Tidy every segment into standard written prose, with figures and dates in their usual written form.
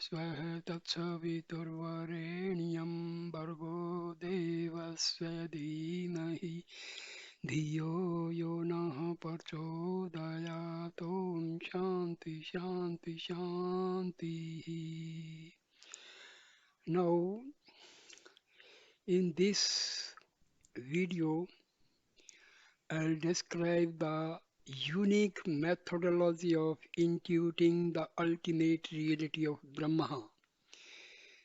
स्वः तत्सवितुर्वरेण्यं भर्गो देवस्य धीमहि धियो यो नः प्रचोदयात् ॐ शान्ति शान्ति शान्तिः. Now, in this video, I'll describe the unique methodology of intuiting the ultimate reality of Brahma.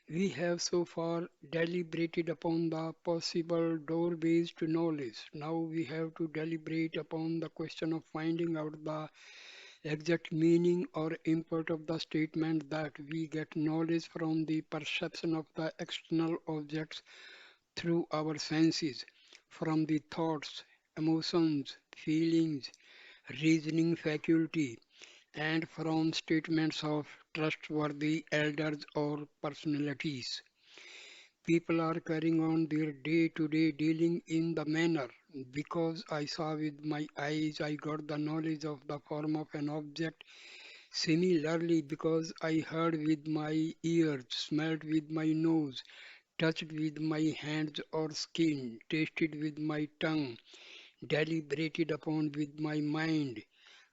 We have so far deliberated upon the possible doorways to knowledge. Now we have to deliberate upon the question of finding out the exact meaning or import of the statement that we get knowledge from the perception of the external objects through our senses, from the thoughts, emotions, feelings, reasoning faculty, and from statements of trustworthy elders or personalities. People are carrying on their day to day dealing in the manner. Because I saw with my eyes, I got the knowledge of the form of an object. Similarly, because I heard with my ears, smelled with my nose, touched with my hands or skin, tasted with my tongue, deliberated upon with my mind,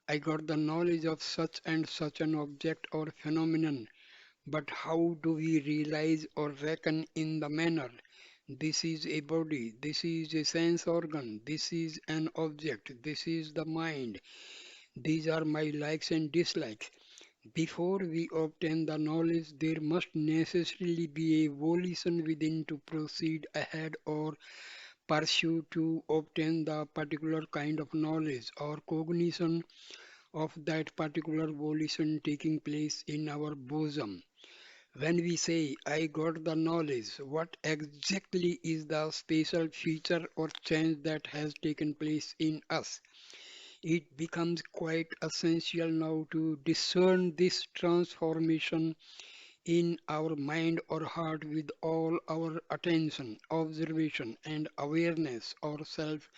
I got the knowledge of such and such an object or phenomenon. But how do we realize or reckon in the manner? This is a body, this is a sense organ, this is an object, this is the mind, these are my likes and dislikes. Before we obtain the knowledge, there must necessarily be a volition within to proceed ahead or pursue to obtain the particular kind of knowledge or cognition of that particular volition taking place in our bosom. When we say, I got the knowledge, what exactly is the special feature or change that has taken place in us? It becomes quite essential now to discern this transformation in our mind or heart with all our attention, observation, and awareness or self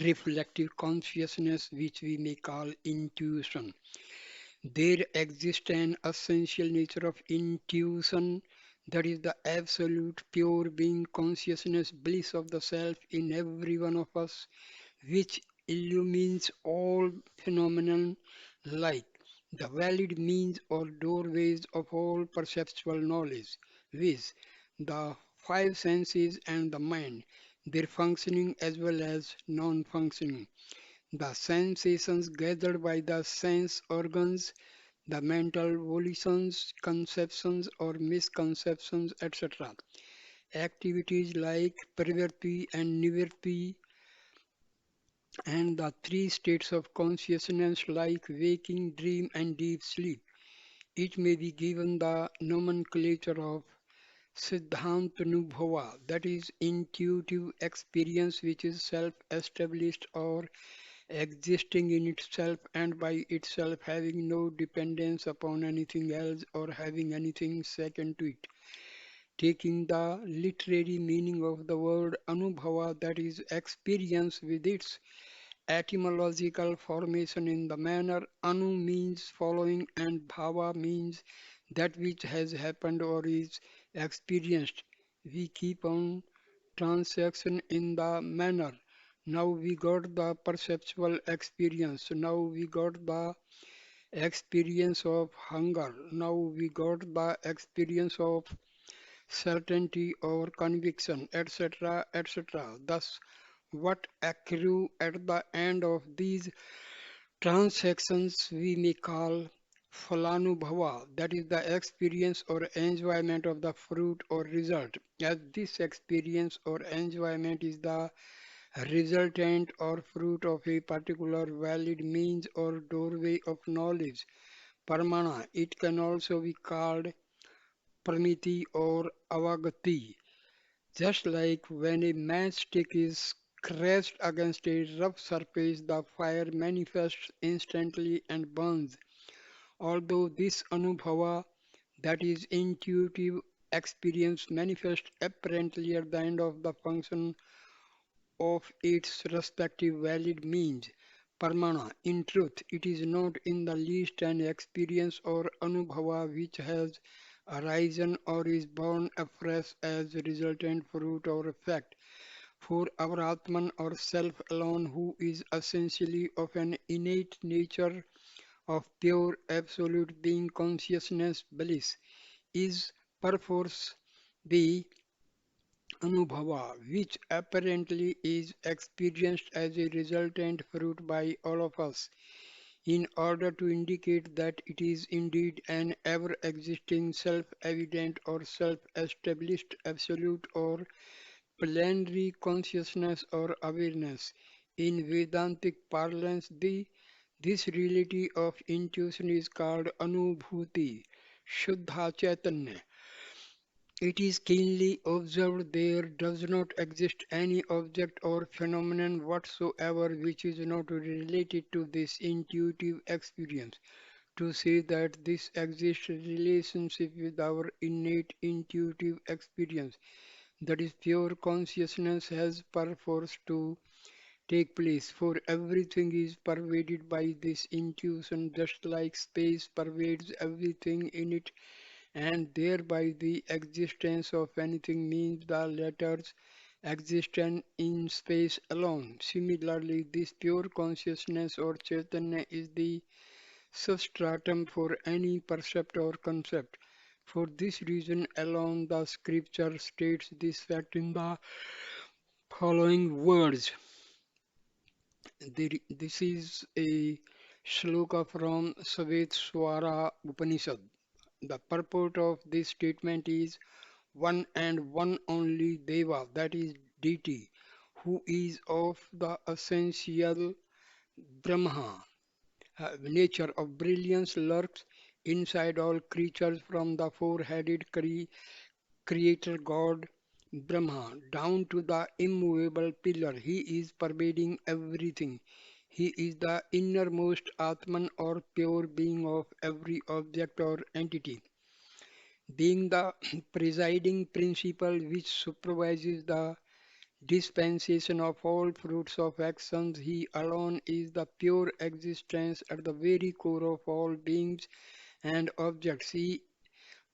reflective consciousness, which we may call intuition. There exists an essential nature of intuition, that is the absolute pure being consciousness bliss of the self in every one of us, which illumines all phenomenon like the valid means or doorways of all perceptual knowledge, viz. the five senses and the mind, their functioning as well as non-functioning, the sensations gathered by the sense organs, the mental volitions, conceptions or misconceptions, etc. Activities like pravrti and nivritti, and the three states of consciousness like waking, dream, and deep sleep. It may be given the nomenclature of Siddhantanubhava, that is, intuitive experience which is self established or existing in itself and by itself, having no dependence upon anything else or having anything second to it. Taking the literary meaning of the word Anubhava, that is, experience with its etymological formation in the manner anu means following and bhava means that which has happened or is experienced. We keep on transaction in the manner. Now we got the perceptual experience. Now we got the experience of hunger. Now we got the experience of certainty or conviction, etc., etc. Thus, what accrue at the end of these transactions we may call phalanubhava, that is the experience or enjoyment of the fruit or result. As this experience or enjoyment is the resultant or fruit of a particular valid means or doorway of knowledge, pramana, it can also be called pramiti or avagati. Just like when a matchstick is scratched against a rough surface, the fire manifests instantly and burns. Although this anubhava, that is intuitive experience, manifests apparently at the end of the function of its respective valid means, pramana, in truth, it is not in the least an experience or anubhava which has arisen or is born afresh as a resultant fruit or effect. For our Atman or self alone, who is essentially of an innate nature of pure absolute being consciousness bliss, is perforce the Anubhava, which apparently is experienced as a resultant fruit by all of us, in order to indicate that it is indeed an ever existing, self evident, or self established absolute or plenary consciousness or awareness. In Vedantic parlance, this reality of intuition is called Anubhuti, Shuddha Chaitanya. It is keenly observed there does not exist any object or phenomenon whatsoever which is not related to this intuitive experience. To say that this exists relationship with our innate intuitive experience, that is pure consciousness, has perforce to take place, for everything is pervaded by this intuition, just like space pervades everything in it, and thereby the existence of anything means the latter's existence in space alone. Similarly, this pure consciousness or Chaitanya is the substratum for any percept or concept. For this reason alone, the scripture states this fact in the following words. This is a shloka from Swara Upanishad. The purport of this statement is one and one only Deva, that is deity, who is of the essential Brahma. Nature of brilliance lurks inside all creatures from the four-headed creator god Brahma down to the immovable pillar. He is pervading everything. He is the innermost Atman or pure being of every object or entity, being the presiding principle which supervises the dispensation of all fruits of actions. He alone is the pure existence at the very core of all beings and objects. He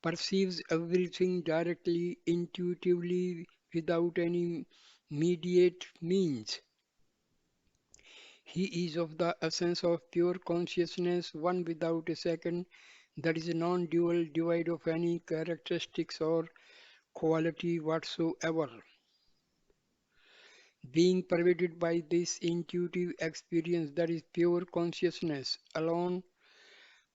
perceives everything directly, intuitively, without any mediate means. He is of the essence of pure consciousness, one without a second, that is non-dual, devoid of any characteristics or quality whatsoever. Being pervaded by this intuitive experience, that is pure consciousness alone,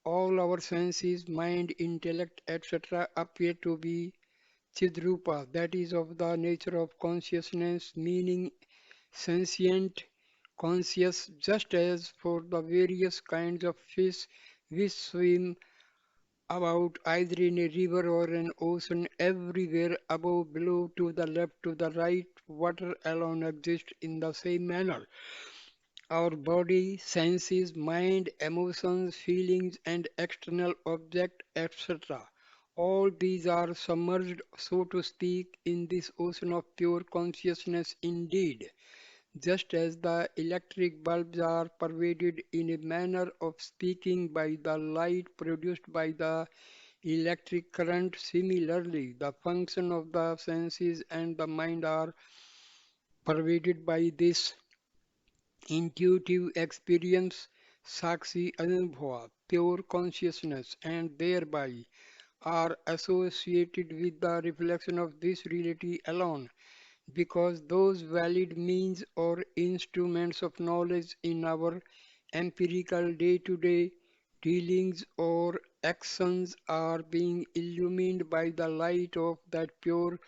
all our senses, mind, intellect, etc., appear to be Chidrupa, that is of the nature of consciousness, meaning sentient, conscious, just as for the various kinds of fish which swim about either in a river or an ocean, everywhere, above, below, to the left, to the right, water alone exists in the same manner. Our body, senses, mind, emotions, feelings, and external object, etc. All these are submerged, so to speak, in this ocean of pure consciousness indeed. Just as the electric bulbs are pervaded in a manner of speaking by the light produced by the electric current, similarly, the function of the senses and the mind are pervaded by this intuitive experience, Sakshi Anubhava, pure consciousness, and thereby are associated with the reflection of this reality alone, because those valid means or instruments of knowledge in our empirical day-to-day dealings or actions are being illumined by the light of that pure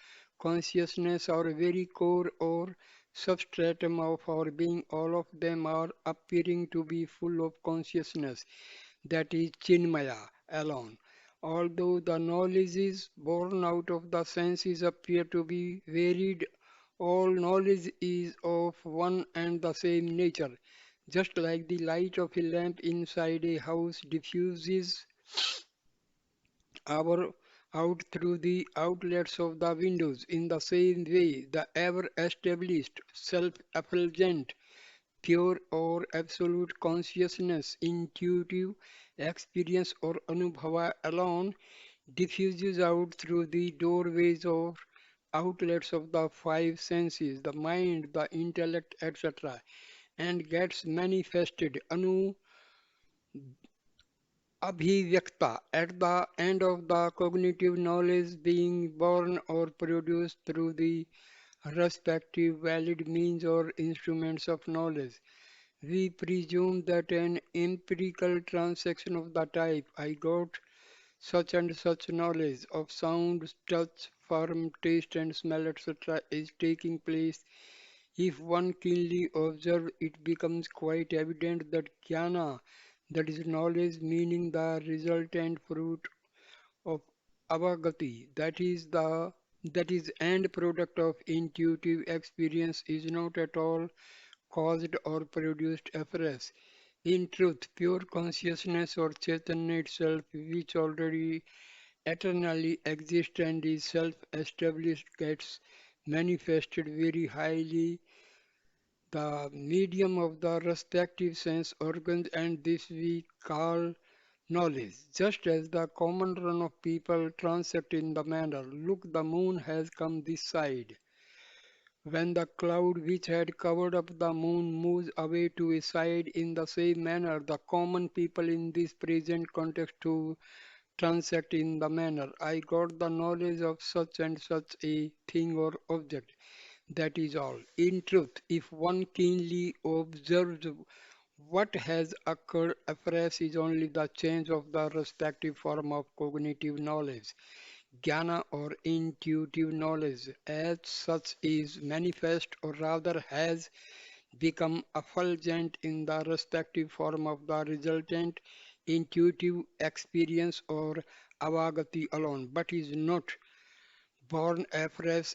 consciousness, our very core or substratum of our being. All of them are appearing to be full of consciousness, that is Chinmaya alone. Although the knowledge is born out of the senses appear to be varied, all knowledge is of one and the same nature. Just like the light of a lamp inside a house diffuses our out through the outlets of the windows, in the same way the ever established self-effulgent pure or absolute consciousness, intuitive experience or anubhava alone diffuses out through the doorways or outlets of the five senses, the mind, the intellect, etc., and gets manifested abhivyakta at the end of the cognitive knowledge being born or produced through the respective valid means or instruments of knowledge. We presume that an empirical transaction of the type I got such and such knowledge of sound, touch, form, taste, and smell, etc., is taking place. If one keenly observes, it becomes quite evident that jnana, that is knowledge, meaning the resultant fruit of avagati, that is end product of intuitive experience, is not at all caused or produced afresh. In truth, pure consciousness or Chaitanya itself, which already eternally exists and is self-established, gets manifested very highly the medium of the respective sense organs, and this we call knowledge. Just as the common run of people transact in the manner, look, the moon has come this side. When the cloud which had covered up the moon moves away to a side, in the same manner, the common people in this present context to transact in the manner. I got the knowledge of such and such a thing or object. That is all. In truth, if one keenly observes what has occurred afresh is only the change of the respective form of cognitive knowledge. Jnana or intuitive knowledge as such is manifest or rather has become effulgent in the respective form of the resultant intuitive experience or avagati alone, but is not born afresh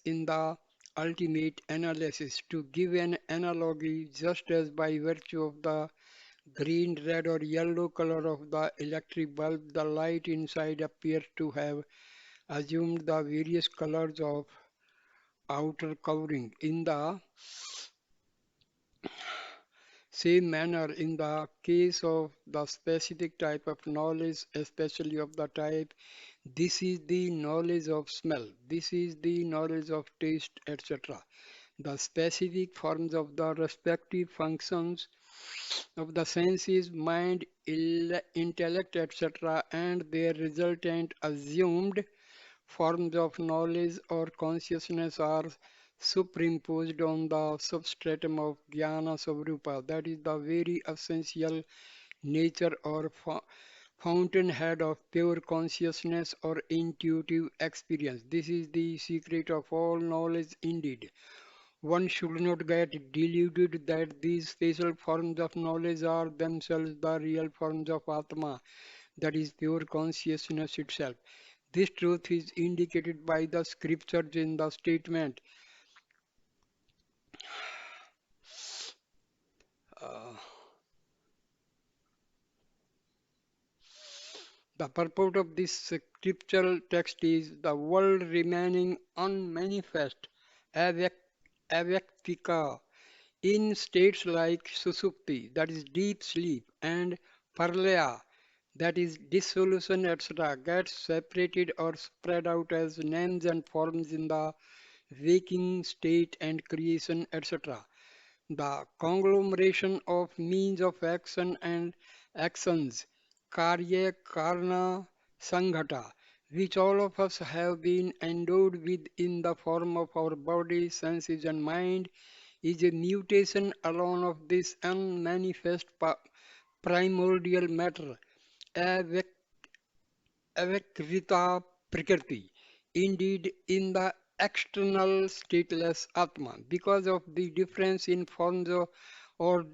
in the ultimate analysis. To give an analogy, just as by virtue of the green, red, or yellow color of the electric bulb, the light inside appears to have assumed the various colors of outer covering. In the same manner, in the case of the specific type of knowledge, especially of the type, this is the knowledge of smell, this is the knowledge of taste, etc. The specific forms of the respective functions of the senses, mind, intellect, etc., and their resultant assumed forms of knowledge or consciousness are superimposed on the substratum of jnana savrupa. That is the very essential nature or fountainhead of pure consciousness or intuitive experience. This is the secret of all knowledge indeed. One should not get deluded that these special forms of knowledge are themselves the real forms of Atma, that is pure consciousness itself. This truth is indicated by the scriptures in the statement. uh, the purport of this scriptural text is the world remaining unmanifest, avek- avektika, in states like susupti, that is deep sleep, and parlaya, that is dissolution, etc., gets separated or spread out as names and forms in the waking state and creation, etc. The conglomeration of means of action and actions, karya, karna, sanghata, which all of us have been endowed with in the form of our body, senses, and mind, is a mutation alone of this unmanifest primordial matter, avakrita prakriti. Indeed, in the external stateless Atma, because of the difference in forms or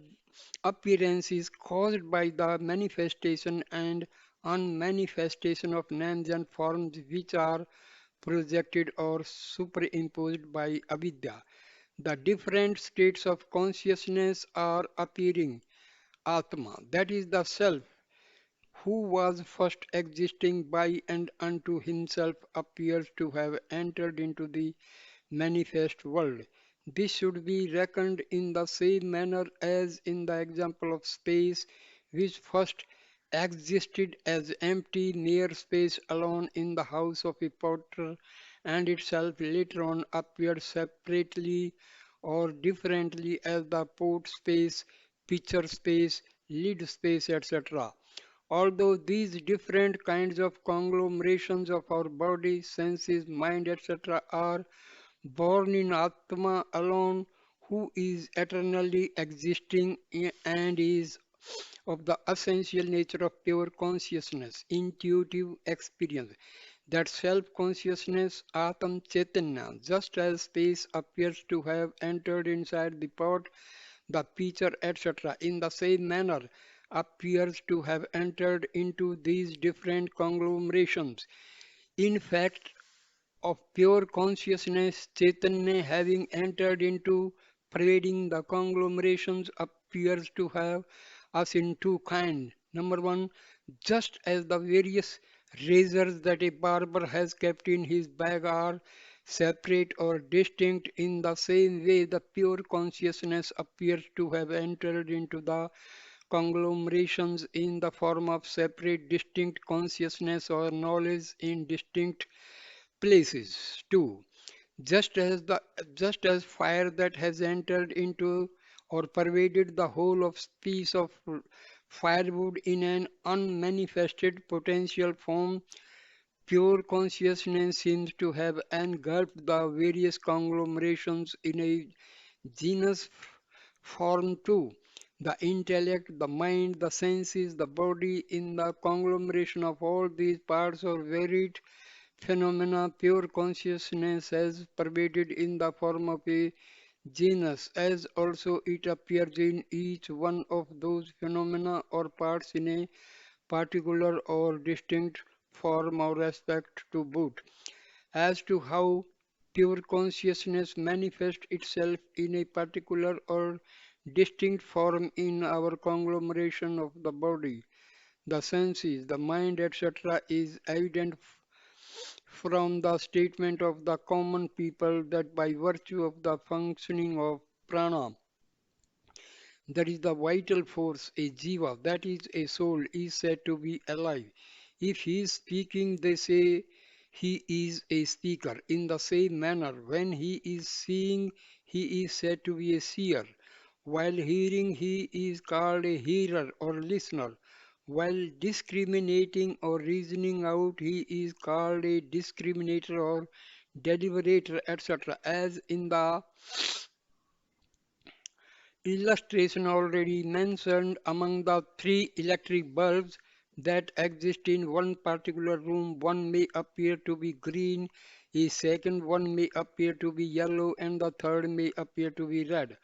appearances caused by the manifestation and unmanifestation of names and forms which are projected or superimposed by avidya. The different states of consciousness are appearing. Atma, that is the self, who was first existing by and unto himself, appears to have entered into the manifest world. This should be reckoned in the same manner as in the example of space, which first existed as empty mere space alone in the house of a potter, and itself later on appeared separately or differently as the pot space, pitcher space, lid space, etc. Although these different kinds of conglomerations of our body, senses, mind, etc., are born in Atma alone, who is eternally existing and is of the essential nature of pure consciousness, intuitive experience. That self consciousness, Atam Chaitanya, just as space appears to have entered inside the pot, the pitcher, etc., in the same manner appears to have entered into these different conglomerations. In fact, of pure consciousness, Chaitanya having entered into pervading the conglomerations appears to have us in two kinds. Number one, just as the various razors that a barber has kept in his bag are separate or distinct, in the same way the pure consciousness appears to have entered into the conglomerations in the form of separate distinct consciousness or knowledge in distinct places too. Just as fire that has entered into or pervaded the whole of piece of firewood in an unmanifested potential form, pure consciousness seems to have engulfed the various conglomerations in a genus form too. The intellect, the mind, the senses, the body, in the conglomeration of all these parts or varied phenomena, pure consciousness has pervaded in the form of a genus, as also it appears in each one of those phenomena or parts in a particular or distinct form or respect to boot. As to how pure consciousness manifests itself in a particular or distinct form in our conglomeration of the body, the senses, the mind, etc., is evident from the statement of the common people that by virtue of the functioning of prana, that is the vital force, a jiva, that is a soul, is said to be alive. If he is speaking, they say he is a speaker. In the same manner, when he is seeing, he is said to be a seer. While hearing, he is called a hearer or listener. While discriminating or reasoning out, he is called a discriminator or deliberator, etc. As in the illustration already mentioned, among the three electric bulbs that exist in one particular room, one may appear to be green, a second one may appear to be yellow, and the third may appear to be red.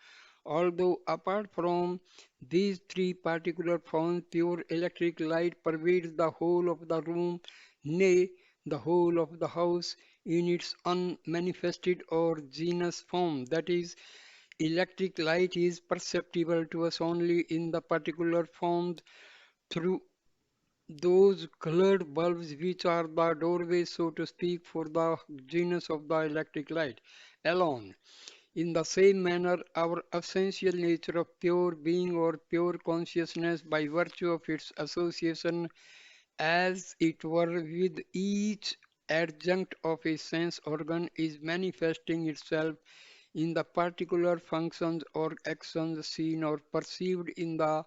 Although apart from these three particular forms, pure electric light pervades the whole of the room, nay, the whole of the house in its unmanifested or genus form, that is, electric light is perceptible to us only in the particular forms through those colored bulbs which are the doorways, so to speak, for the genus of the electric light alone. In the same manner, our essential nature of pure being or pure consciousness, by virtue of its association as it were with each adjunct of a sense organ, is manifesting itself in the particular functions or actions seen or perceived in the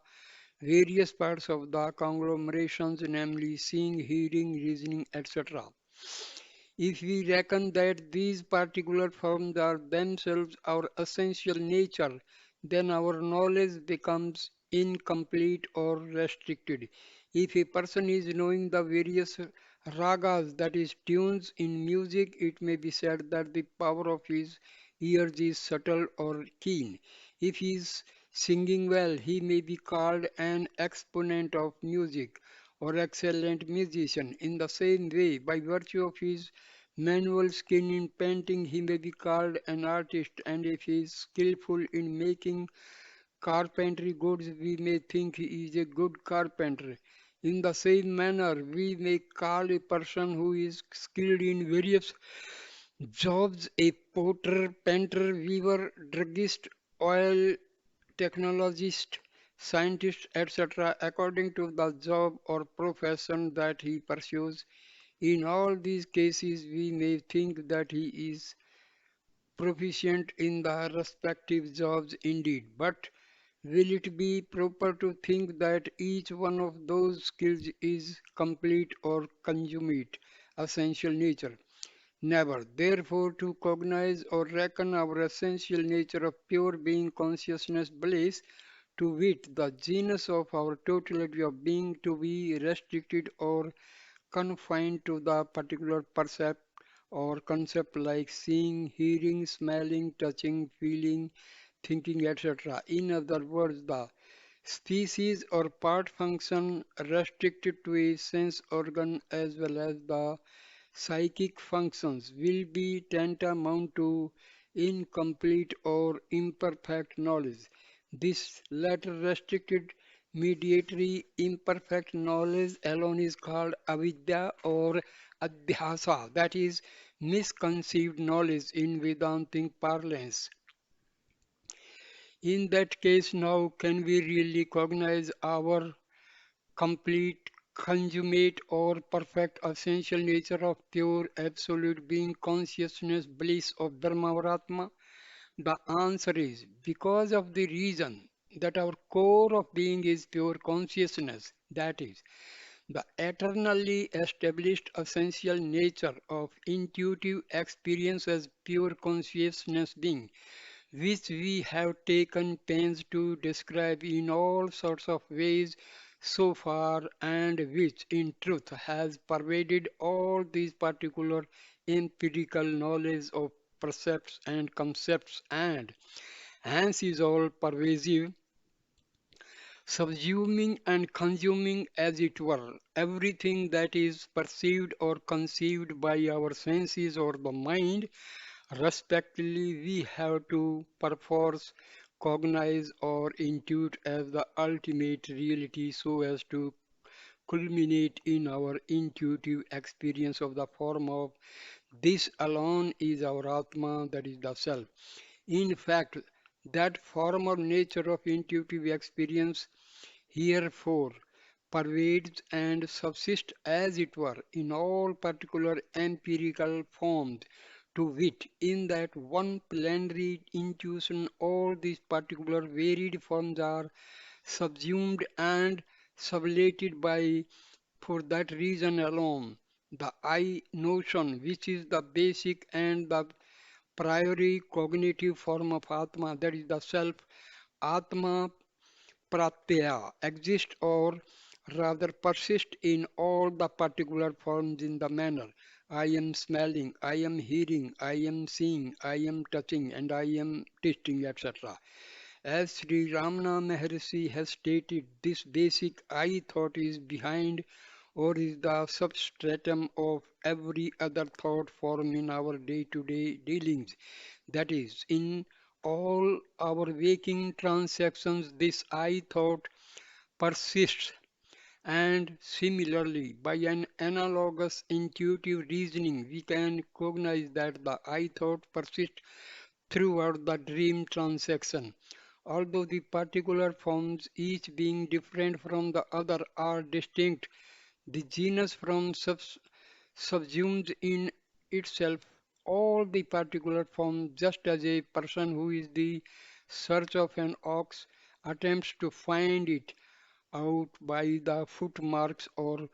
various parts of the conglomerations, namely seeing, hearing, reasoning, etc. If we reckon that these particular forms are themselves our essential nature, then our knowledge becomes incomplete or restricted. If a person is knowing the various ragas, that is, tunes in music, it may be said that the power of his ears is subtle or keen. If he is singing well, he may be called an exponent of music or excellent musician. In the same way, by virtue of his manual skill in painting, he may be called an artist, and if he is skillful in making carpentry goods, we may think he is a good carpenter. In the same manner, we may call a person who is skilled in various jobs a potter, painter, weaver, druggist, oil technologist, scientist, etc., according to the job or profession that he pursues. In all these cases, we may think that he is proficient in the respective jobs indeed, but will it be proper to think that each one of those skills is complete or consummate, essential nature? Never. Therefore, to cognize or reckon our essential nature of pure being consciousness bliss, to wit, the genus of our totality of being, to be restricted or confined to the particular percept or concept like seeing, hearing, smelling, touching, feeling, thinking, etc. In other words, the species or part function restricted to a sense organ as well as the psychic functions will be tantamount to incomplete or imperfect knowledge. This latter restricted mediatory imperfect knowledge alone is called avidya or adhyasa, that is misconceived knowledge in Vedantic parlance. In that case, now can we really cognize our complete, consummate, or perfect essential nature of pure absolute being, consciousness, bliss of Brahma or Atma? The answer is because of the reason that our core of being is pure consciousness, that is, the eternally established essential nature of intuitive experience as pure consciousness being, which we have taken pains to describe in all sorts of ways so far, and which in truth has pervaded all these particular empirical knowledge of precepts and concepts, and hence is all pervasive, subsuming and consuming as it were everything that is perceived or conceived by our senses or the mind. Respectively, we have to perforce cognize or intuit as the ultimate reality so as to culminate in our intuitive experience of the form of this alone is our Atma, that is the self. In fact, that form or nature of intuitive experience herefore pervades and subsists as it were in all particular empirical forms, to wit, in that one plenary intuition all these particular varied forms are subsumed and sublated by, for that reason alone, the I notion, which is the basic and the priori cognitive form of Atma, that is the self, Atma pratyaya, exist or rather persist in all the particular forms in the manner I am smelling, I am hearing, I am seeing, I am touching, and I am tasting, etc. As Sri Ramana Maharshi has stated, this basic I thought is behind or is the substratum of every other thought form in our day-to-day dealings. That is, in all our waking transactions, this I thought persists. And similarly, by an analogous intuitive reasoning, we can cognize that the I thought persists throughout the dream transaction. Although the particular forms, each being different from the other, are distinct, the genus from subsumes in itself all the particular forms, just as a person who is the search of an ox attempts to find it out by the footmarks or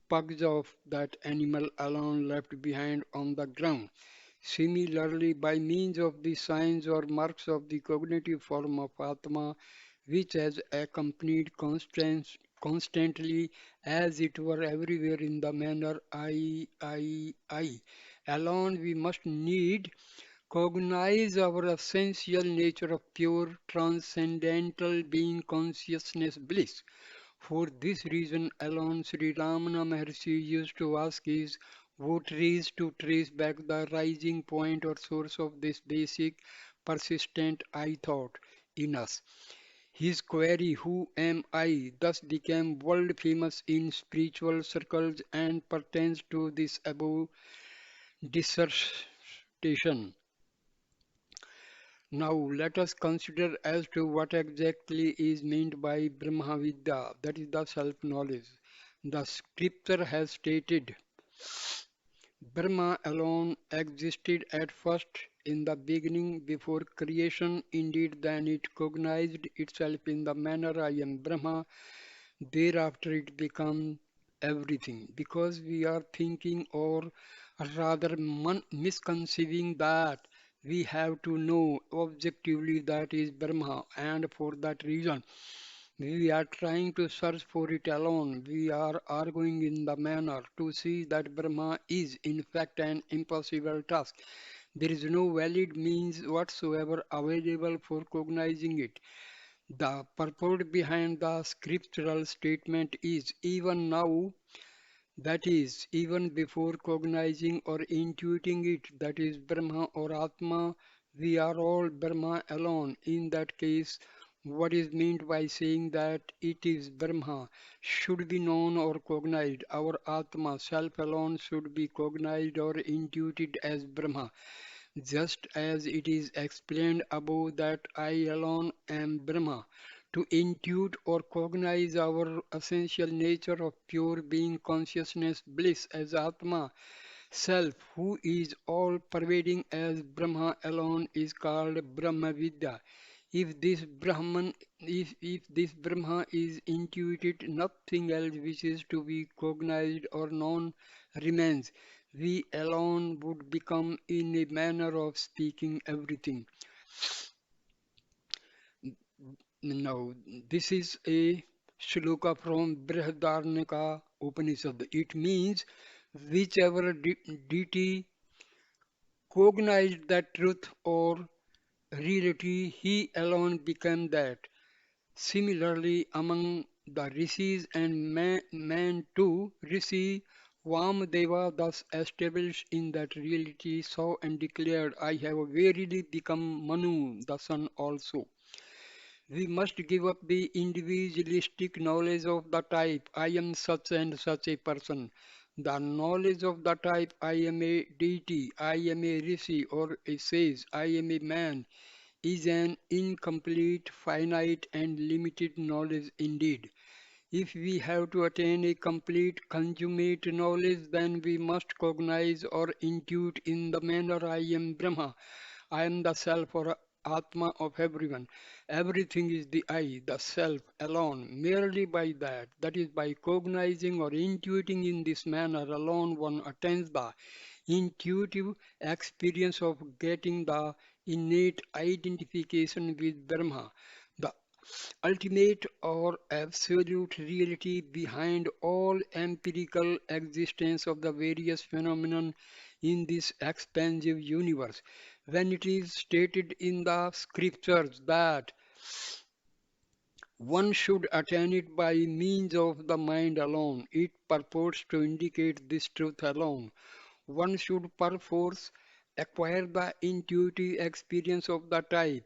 pugs of that animal alone left behind on the ground. Similarly, by means of the signs or marks of the cognitive form of Atma, which has accompanied constantly, as it were everywhere in the manner I, alone we must need cognize our essential nature of pure transcendental being consciousness bliss. For this reason alone, Sri Ramana Maharshi used to ask his votaries to trace back the rising point or source of this basic, persistent I thought in us. His query, "Who am I?" thus became world famous in spiritual circles and pertains to this above dissertation. Now let us consider as to what exactly is meant by Brahma Vidya, that is the self-knowledge. The scripture has stated Brahma alone existed at first in the beginning before creation. Indeed, then it cognized itself in the manner I am Brahma. Thereafter, it becomes everything because we are thinking or rather misconceiving that we have to know objectively that is Brahma, and for that reason we are trying to search for it alone. We are arguing in the manner to see that Brahma is in fact an impossible task. There is no valid means whatsoever available for cognizing it. The purport behind the scriptural statement is even now, that is, even before cognizing or intuiting it, that is Brahma or Atma, we are all Brahma alone. In that case, what is meant by saying that it is Brahma should be known or cognized. Our Atma, self alone, should be cognized or intuited as Brahma. Just as it is explained above that I alone am Brahma, to intuit or cognize our essential nature of pure being consciousness bliss as Atma, self, who is all pervading as Brahma alone is called Brahma Vidya. If this Brahma is intuited, nothing else which is to be cognized or known remains. We alone would become, in a manner of speaking, everything. Now, this is a shloka from Brihadaranyaka Upanishad. It means whichever deity cognized that truth or reality, he alone became that. Similarly, among the rishis and man too, Rishi Vamadeva thus established in that reality, saw and declared, I have verily become Manu, the sun also. We must give up the individualistic knowledge of the type, I am such and such a person. The knowledge of the type, I am a deity, I am a rishi or a sage, I am a man, is an incomplete, finite, and limited knowledge indeed. If we have to attain a complete, consummate knowledge, then we must cognize or intuit in the manner I am Brahma. I am the self or Atma of everyone. Everything is the I, the self alone. Merely by that, that is by cognizing or intuiting in this manner alone, one attains the intuitive experience of getting the innate identification with Brahma, the ultimate or absolute reality behind all empirical existence of the various phenomena in this expansive universe. When it is stated in the scriptures that one should attain it by means of the mind alone, it purports to indicate this truth alone. One should perforce acquire the intuitive experience of the type,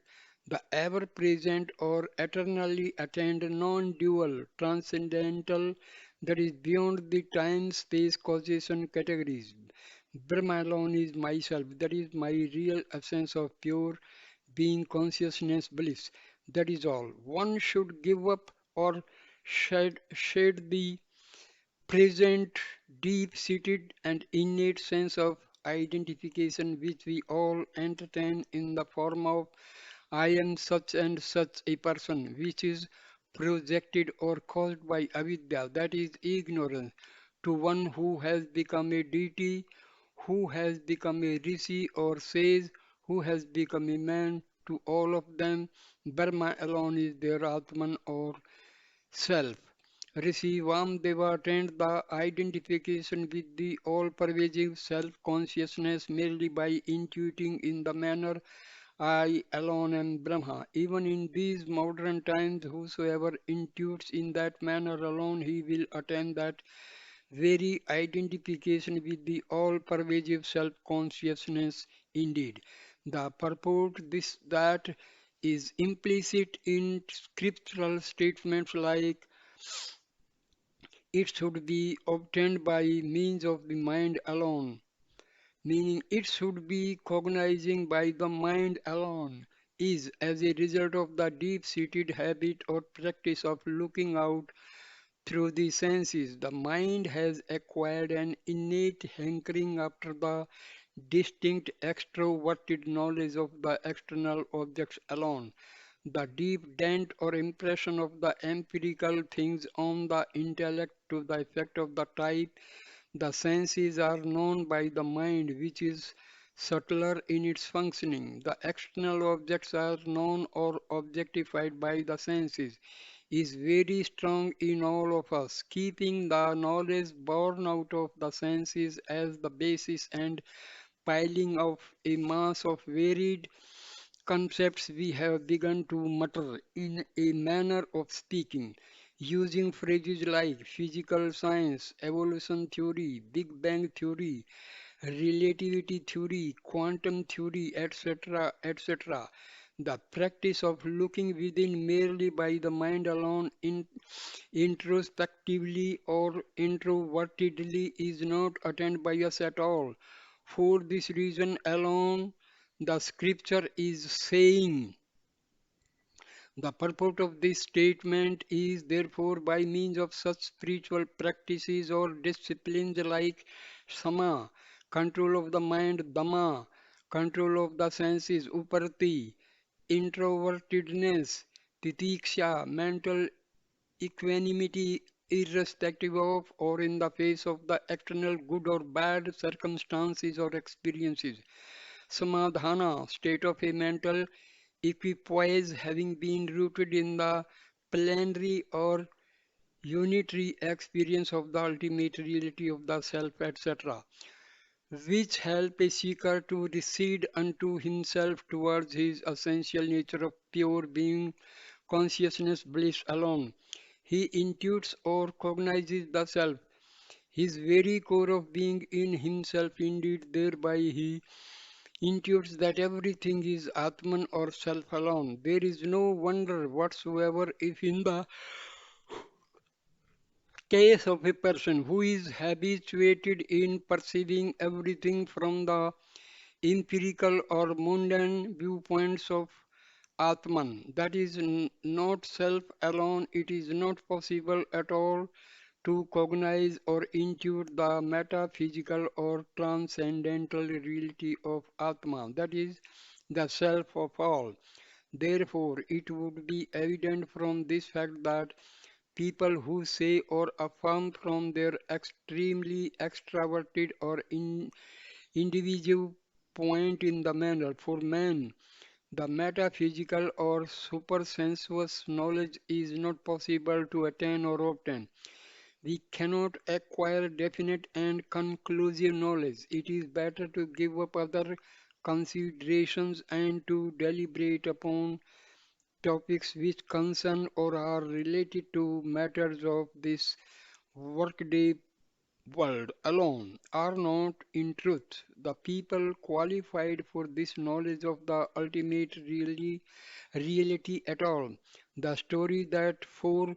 the ever present or eternally attained non dual, transcendental, that is beyond the time space causation categories. Brahma alone is myself, that is my real essence of pure being consciousness bliss. That is all. One should give up or shed the present deep-seated and innate sense of identification which we all entertain in the form of I am such and such a person, which is projected or caused by avidya, that is ignorance, to one who has become a deity, who has become a rishi or sage, who has become a man. To all of them, Brahma alone is their Atman or self. Rishi Vamdeva attained the identification with the all-pervasive self-consciousness merely by intuiting in the manner I alone am Brahma. Even in these modern times, whosoever intuits in that manner alone, he will attain that very identification with the all-pervasive self-consciousness indeed. The purport this that is implicit in scriptural statements like it should be obtained by means of the mind alone, meaning it should be cognizing by the mind alone. is as a result of the deep-seated habit or practice of looking out through the senses. The mind has acquired an innate hankering after the distinct extroverted knowledge of the external objects alone. The deep dent or impression of the empirical things on the intellect to the effect of the type the senses are known by the mind, which is subtler in its functioning. The external objects are known or objectified by the senses, is very strong in all of us, keeping the knowledge born out of the senses as the basis and piling of a mass of varied concepts we have begun to mutter in a manner of speaking, using phrases like physical science, evolution theory, Big Bang theory, relativity theory, quantum theory, etc., etc. The practice of looking within merely by the mind alone introspectively or introvertedly is not attained by us at all. For this reason alone, the scripture is saying the purport of this statement is therefore by means of such spiritual practices or disciplines like sama, control of the mind, dhamma, control of the senses, uparti, introvertedness, titiksha, mental equanimity irrespective of or in the face of the external good or bad circumstances or experiences. Samadhana, state of a mental equipoise having been rooted in the plenary or unitary experience of the ultimate reality of the self, etc., which help a seeker to recede unto himself towards his essential nature of pure being, consciousness, bliss alone. He intuits or cognizes the self, his very core of being in himself, indeed, thereby he intuits that everything is Atman or self alone. There is no wonder whatsoever if in the case of a person who is habituated in perceiving everything from the empirical or mundane viewpoints of Atman, that is not self alone, it is not possible at all to cognize or intuit the metaphysical or transcendental reality of Atma, that is the self of all. Therefore, it would be evident from this fact that people who say or affirm from their extremely extraverted or individual point in the manner for man, the metaphysical or supersensuous knowledge is not possible to attain or obtain. We cannot acquire definite and conclusive knowledge. It is better to give up other considerations and to deliberate upon topics which concern or are related to matters of this workday world alone are not in truth the people qualified for this knowledge of the ultimate reality at all. The story that four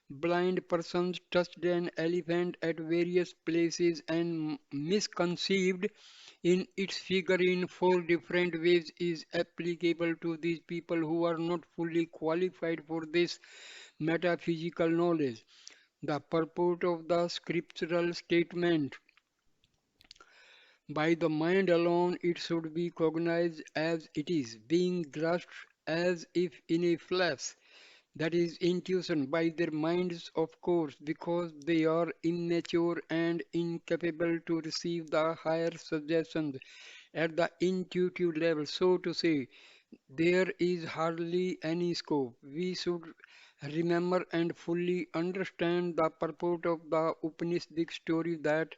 blind persons touched an elephant at various places and misconceived in its figure in four different ways is applicable to these people who are not fully qualified for this metaphysical knowledge. The purport of the scriptural statement by the mind alone it should be cognized as it is, being grasped as if in a flash. That is intuition by their minds, of course, because they are immature and incapable to receive the higher suggestions at the intuitive level. So to say, there is hardly any scope. We should remember and fully understand the purport of the Upanishadic story that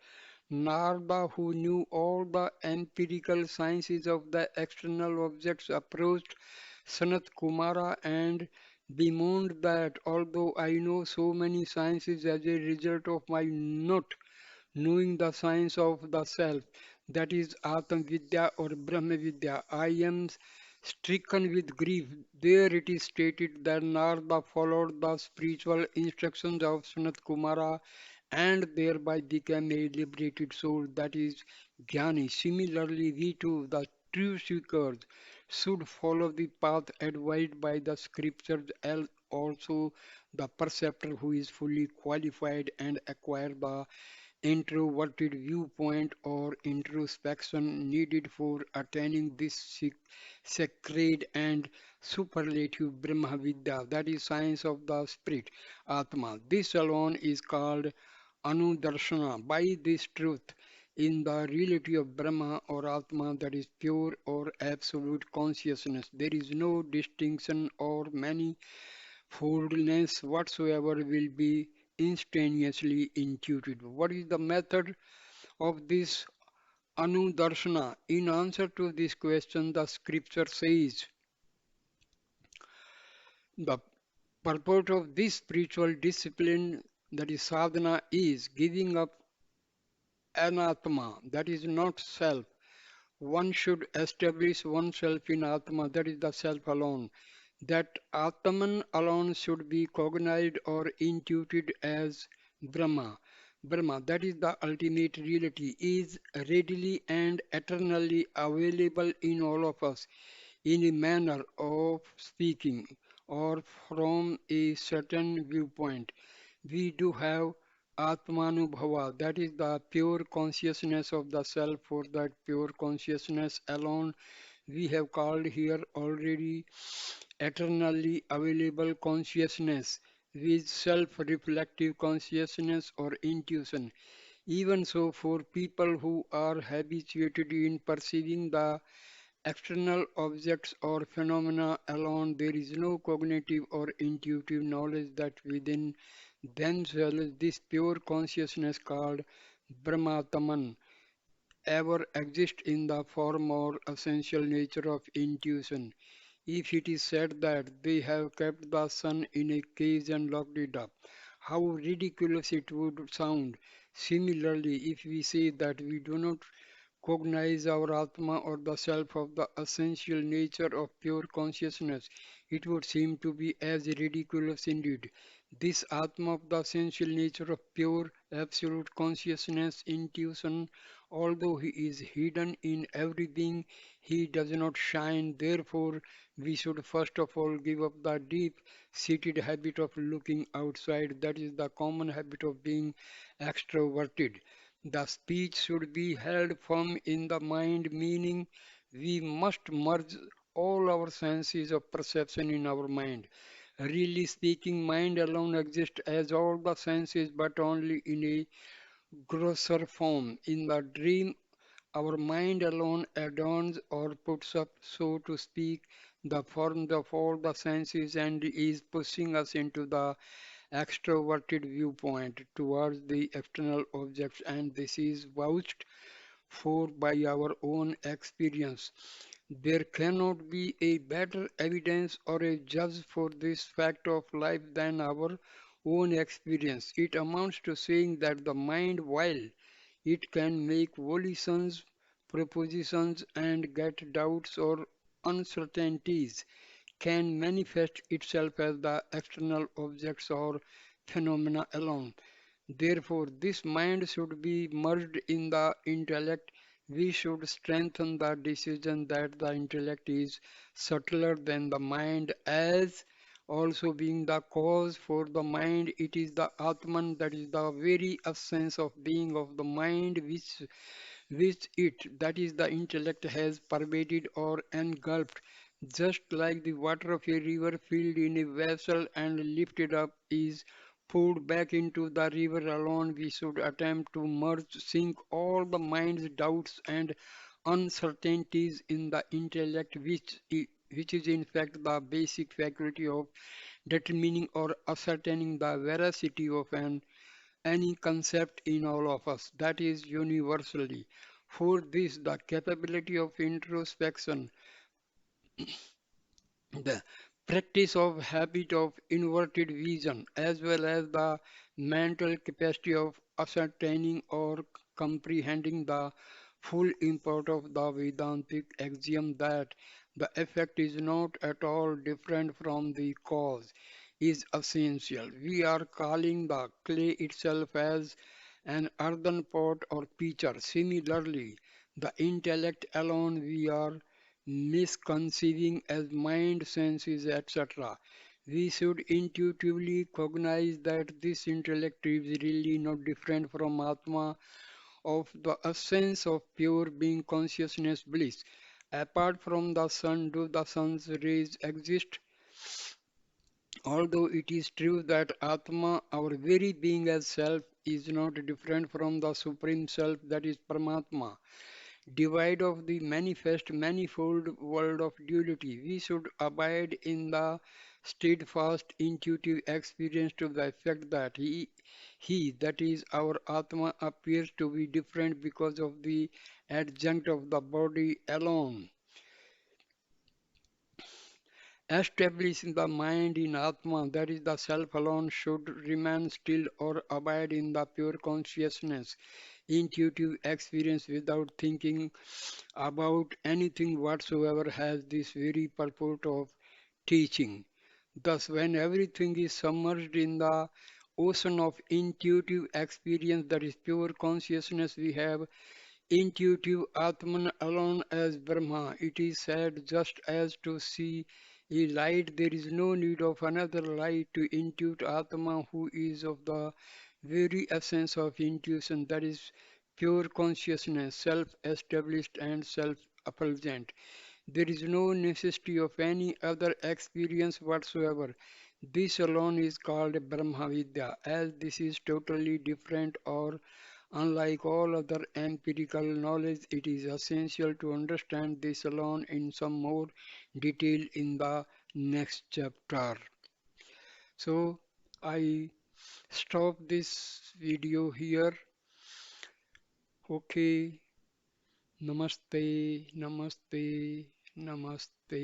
Narada, who knew all the empirical sciences of the external objects, approached Sanat Kumara and bemoaned that although I know so many sciences as a result of my not knowing the science of the self, that is Atma Vidya or Brahma Vidya. I am stricken with grief. There it is stated that Narada followed the spiritual instructions of Sanat Kumara and thereby became a liberated soul, that is Jnani. Similarly, we too, the true seekers should follow the path advised by the scriptures, as also the perceptor who is fully qualified and acquire the introverted viewpoint or introspection needed for attaining this sacred and superlative Brahma Vidya, that is science of the spirit, Atma. This alone is called Anudarshana. By this truth, in the reality of Brahma or Atma, that is pure or absolute consciousness, there is no distinction or manifoldness whatsoever will be instantaneously intuited. What is the method of this Anudarshana? In answer to this question, the scripture says the purport of this spiritual discipline, that is sadhana, is giving up anatma, that is not self. One should establish oneself in Atma, that is the self alone. That Atman alone should be cognized or intuited as Brahma. Brahma, that is the ultimate reality, is readily and eternally available in all of us in a manner of speaking or from a certain viewpoint. We do have Atmanubhava, that is the pure consciousness of the self. For that pure consciousness alone, we have called here already eternally available consciousness with self-reflective consciousness or intuition. Even so, for people who are habituated in perceiving the external objects or phenomena alone, there is no cognitive or intuitive knowledge that within themselves this pure consciousness called Brahmataman ever exists in the form or essential nature of intuition. If it is said that they have kept the sun in a cage and locked it up, how ridiculous it would sound. Similarly, if we say that we do not cognize our Atma or the self of the essential nature of pure consciousness, it would seem to be as ridiculous indeed. This Atma of the essential nature of pure absolute consciousness, intuition, although he is hidden in every being, he does not shine. Therefore, we should first of all give up the deep seated habit of looking outside, that is the common habit of being extroverted. The speech should be held firm in the mind, meaning we must merge all our senses of perception in our mind. Really speaking, mind alone exists as all the senses, but only in a grosser form. In the dream, our mind alone adorns or puts up, so to speak, the forms of all the senses and is pushing us into the extroverted viewpoint towards the external objects, and this is vouched for by our own experience. There cannot be a better evidence or a judge for this fact of life than our own experience. It amounts to saying that the mind, while it can make volitions, propositions, and get doubts or uncertainties, can manifest itself as the external objects or phenomena alone. Therefore, this mind should be merged in the intellect. We should strengthen the decision that the intellect is subtler than the mind, as also being the cause for the mind. It is the Atman, that is the very essence of being of the mind, which it, that is the intellect, has pervaded or engulfed, just like the water of a river filled in a vessel and lifted up is poured back into the river alone. We should attempt to merge, sink all the mind's doubts and uncertainties in the intellect, which is in fact the basic faculty of determining or ascertaining the veracity of any concept in all of us, that is universally. For this, the capability of introspection, the practice of habit of inverted vision, as well as the mental capacity of ascertaining or comprehending the full import of the Vedantic axiom that the effect is not at all different from the cause, is essential. We are calling the clay itself as an earthen pot or pitcher. Similarly, The intellect alone we are misconceiving as mind, senses, etc. We should intuitively cognize that this intellect is really not different from Atma, of the essence of pure being consciousness bliss. Apart from the sun, do the sun's rays exist? Although it is true that Atma, our very being as self, is not different from the Supreme Self, that is Paramatma, divide of the manifest manifold world of duality, we should abide in the steadfast intuitive experience to the effect that he, that is our Atma, appears to be different because of the adjunct of the body alone. Establishing the mind in Atma, that is the self alone, should remain still or abide in the pure consciousness, intuitive experience without thinking about anything whatsoever, has this very purport of teaching. Thus, when everything is submerged in the ocean of intuitive experience, that is pure consciousness, we have intuitive Atman alone as Brahma. It is said, just as to see a light, there is no need of another light to intuit Atma, who is of the very essence of intuition, that is pure consciousness, self-established and self-effulgent. There is no necessity of any other experience whatsoever. This alone is called Brahma Vidya, as this is totally different or unlike all other empirical knowledge. It is essential to understand this alone in some more detail in the next chapter. So I stop this video here. Okay. Namaste, namaste, namaste.